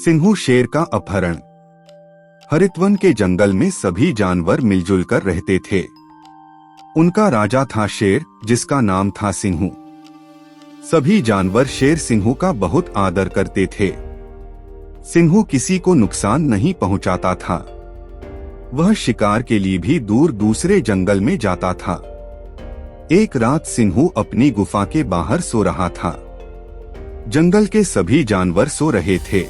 सिंहू शेर का अपहरण। हरितवन के जंगल में सभी जानवर मिलजुल कर रहते थे। उनका राजा था शेर, जिसका नाम था सिंहू। सभी जानवर शेर सिंहू का बहुत आदर करते थे। सिंहू किसी को नुकसान नहीं पहुंचाता था। वह शिकार के लिए भी दूर दूसरे जंगल में जाता था। एक रात सिंहू अपनी गुफा के बाहर सो रहा था। जंगल के सभी जानवर सो रहे थे।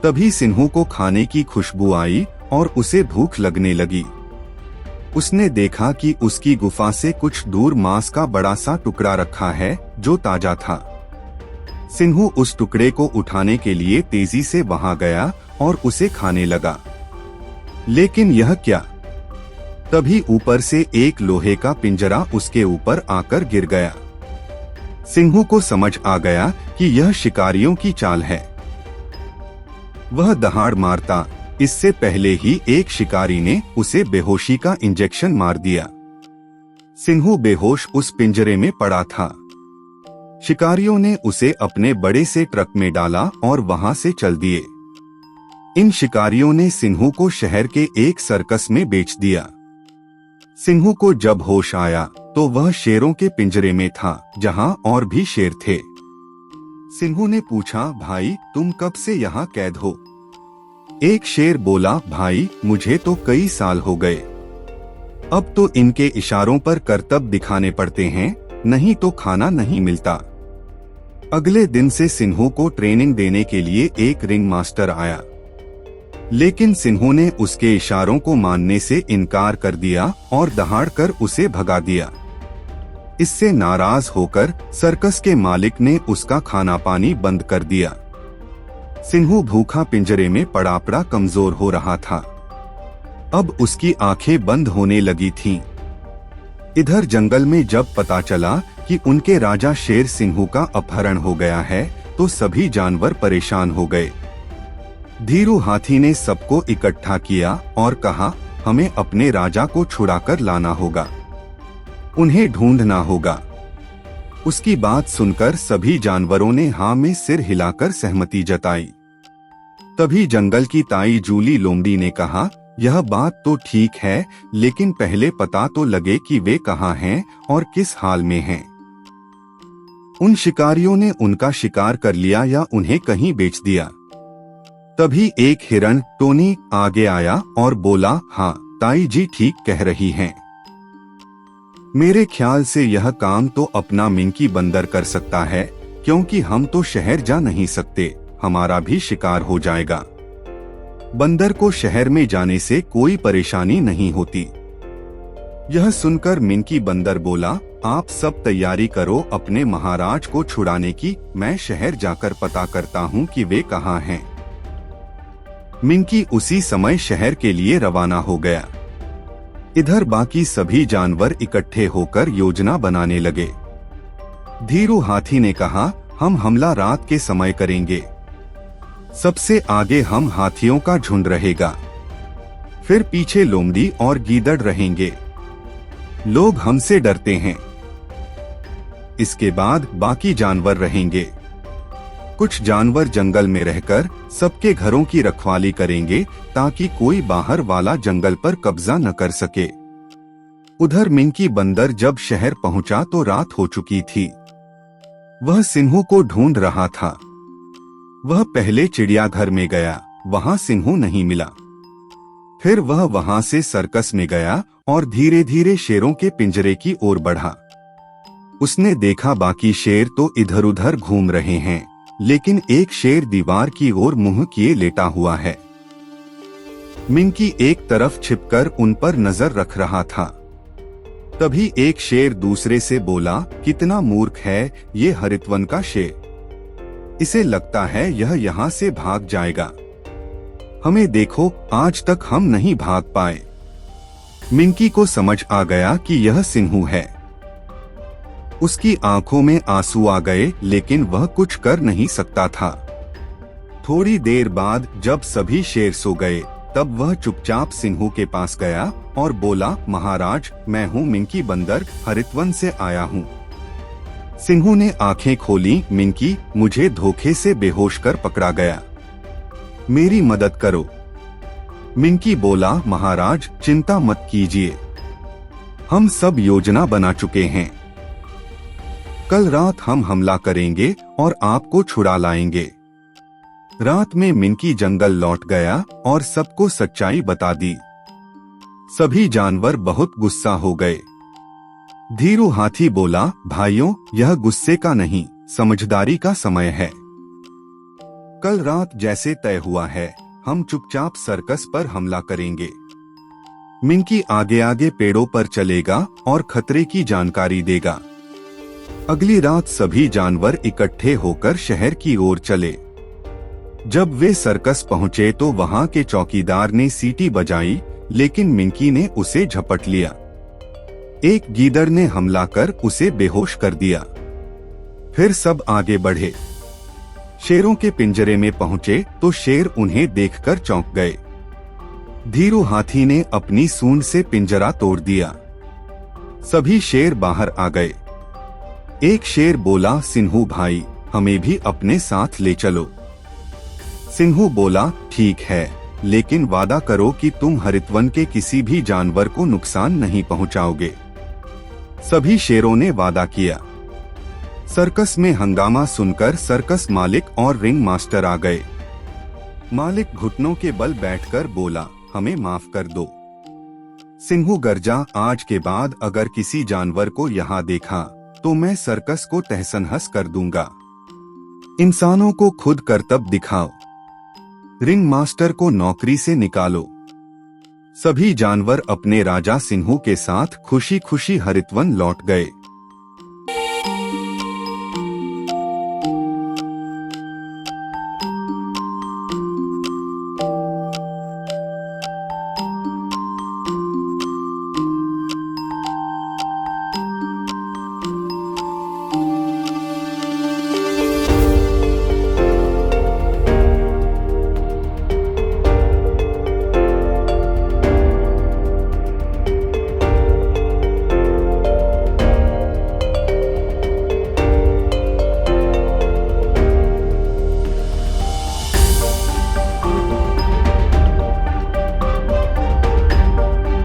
तभी सिंहू को खाने की खुशबू आई और उसे भूख लगने लगी। उसने देखा कि उसकी गुफा से कुछ दूर मांस का बड़ा सा टुकड़ा रखा है जो ताजा था। सिंहू उस टुकड़े को उठाने के लिए तेजी से वहां गया और उसे खाने लगा। लेकिन यह क्या? तभी ऊपर से एक लोहे का पिंजरा उसके ऊपर आकर गिर गया। सिंहू को समझ आ गया कि यह शिकारियों की चाल है। वह दहाड़ मारता, इससे पहले ही एक शिकारी ने उसे बेहोशी का इंजेक्शन मार दिया। सिंहू बेहोश उस पिंजरे में पड़ा था। शिकारियों ने उसे अपने बड़े से ट्रक में डाला और वहां से चल दिए। इन शिकारियों ने सिंहू को शहर के एक सर्कस में बेच दिया। सिंहू को जब होश आया तो वह शेरों के पिंजरे में था, जहां और भी शेर थे। सिंहू ने पूछा, भाई तुम कब से यहाँ कैद हो? एक शेर बोला, भाई मुझे तो कई साल हो गए। अब तो इनके इशारों पर करतब दिखाने पड़ते हैं, नहीं तो खाना नहीं मिलता। अगले दिन से सिंहू को ट्रेनिंग देने के लिए एक रिंग मास्टर आया, लेकिन सिंहू ने उसके इशारों को मानने से इनकार कर दिया और दहाड़ कर उसे भगा दिया। इससे नाराज होकर सर्कस के मालिक ने उसका खाना पानी बंद कर दिया। सिंहू भूखा पिंजरे में पड़ा पड़ा कमजोर हो रहा था। अब उसकी आंखें बंद होने लगी थीं। इधर जंगल में जब पता चला कि उनके राजा शेर सिंहू का अपहरण हो गया है, तो सभी जानवर परेशान हो गए। धीरू हाथी ने सबको इकट्ठा किया और कहा, हमें अपने राजा को छुड़ाकर लाना होगा, उन्हें ढूंढना होगा। उसकी बात सुनकर सभी जानवरों ने हाँ में सिर हिलाकर सहमति जताई। तभी जंगल की ताई जूली लोमड़ी ने कहा, यह बात तो ठीक है, लेकिन पहले पता तो लगे कि वे कहाँ हैं और किस हाल में हैं। उन शिकारियों ने उनका शिकार कर लिया या उन्हें कहीं बेच दिया। तभी एक हिरण टोनी आगे आया और बोला, हाँ ताई जी ठीक कह रही हैं। मेरे ख्याल से यह काम तो अपना मिंकी बंदर कर सकता है, क्योंकि हम तो शहर जा नहीं सकते, हमारा भी शिकार हो जाएगा। बंदर को शहर में जाने से कोई परेशानी नहीं होती। यह सुनकर मिंकी बंदर बोला, आप सब तैयारी करो अपने महाराज को छुड़ाने की, मैं शहर जाकर पता करता हूँ कि वे कहाँ हैं। मिंकी उसी समय शहर के लिए रवाना हो गया। इधर बाकी सभी जानवर इकट्ठे होकर योजना बनाने लगे। धीरू हाथी ने कहा, हम हमला रात के समय करेंगे। सबसे आगे हम हाथियों का झुंड रहेगा, फिर पीछे लोमड़ी और गीदड़ रहेंगे। लोग हमसे डरते हैं। इसके बाद बाकी जानवर रहेंगे। कुछ जानवर जंगल में रहकर सबके घरों की रखवाली करेंगे, ताकि कोई बाहर वाला जंगल पर कब्जा न कर सके। उधर मिंकी बंदर जब शहर पहुंचा तो रात हो चुकी थी। वह सिंहू को ढूंढ रहा था। वह पहले चिड़ियाघर में गया, वहां सिंहू नहीं मिला। फिर वह वहां से सर्कस में गया और धीरे धीरे शेरों के पिंजरे की ओर बढ़ा। उसने देखा बाकी शेर तो इधर उधर घूम रहे हैं, लेकिन एक शेर दीवार की ओर मुंह किए लेटा हुआ है। मिंकी एक तरफ छिपकर उन पर नजर रख रहा था। तभी एक शेर दूसरे से बोला, कितना मूर्ख है ये हरितवन का शेर, इसे लगता है यह यहाँ से भाग जाएगा। हमें देखो, आज तक हम नहीं भाग पाए। मिंकी को समझ आ गया कि यह सिंहू है। उसकी आंखों में आंसू आ गए, लेकिन वह कुछ कर नहीं सकता था। थोड़ी देर बाद जब सभी शेर सो गए, तब वह चुपचाप सिंहू के पास गया और बोला, महाराज मैं हूँ मिंकी बंदर, हरितवन से आया हूँ। सिंहू ने आंखें खोली, मिंकी मुझे धोखे से बेहोश कर पकड़ा गया। मेरी मदद करो। मिंकी बोला, महाराज चिंता मत कीजिए, हम सब योजना बना चुके हैं। कल रात हम हमला करेंगे और आपको छुड़ा लाएंगे। रात में मिंकी जंगल लौट गया और सबको सच्चाई बता दी। सभी जानवर बहुत गुस्सा हो गए। धीरू हाथी बोला, भाइयों, यह गुस्से का नहीं, समझदारी का समय है। कल रात जैसे तय हुआ है, हम चुपचाप सर्कस पर हमला करेंगे। मिंकी आगे आगे पेड़ों पर चलेगा और खतरे की जानकारी देगा। अगली रात सभी जानवर इकट्ठे होकर शहर की ओर चले। जब वे सर्कस पहुंचे तो वहां के चौकीदार ने सीटी बजाई, लेकिन मिंकी ने उसे झपट लिया। एक गीदड़ ने हमला कर उसे बेहोश कर दिया। फिर सब आगे बढ़े। शेरों के पिंजरे में पहुंचे तो शेर उन्हें देखकर चौंक गए। धीरू हाथी ने अपनी सूंड से पिंजरा तोड़ दिया। सभी शेर बाहर आ गए। एक शेर बोला, सिंहू भाई, हमें भी अपने साथ ले चलो। सिंहू बोला, ठीक है, लेकिन वादा करो कि तुम हरितवन के किसी भी जानवर को नुकसान नहीं पहुंचाओगे। सभी शेरों ने वादा किया। सर्कस में हंगामा सुनकर सर्कस मालिक और रिंग मास्टर आ गए। मालिक घुटनों के बल बैठकर बोला, हमें माफ कर दो। सिंहू गर्जा, आज के बाद अगर किसी जानवर को यहाँ देखा तो मैं सर्कस को तहस-नहस कर दूंगा। इंसानों को खुद करतब दिखाओ। रिंग मास्टर को नौकरी से निकालो। सभी जानवर अपने राजा सिंहू के साथ खुशी खुशी हरितवन लौट गए।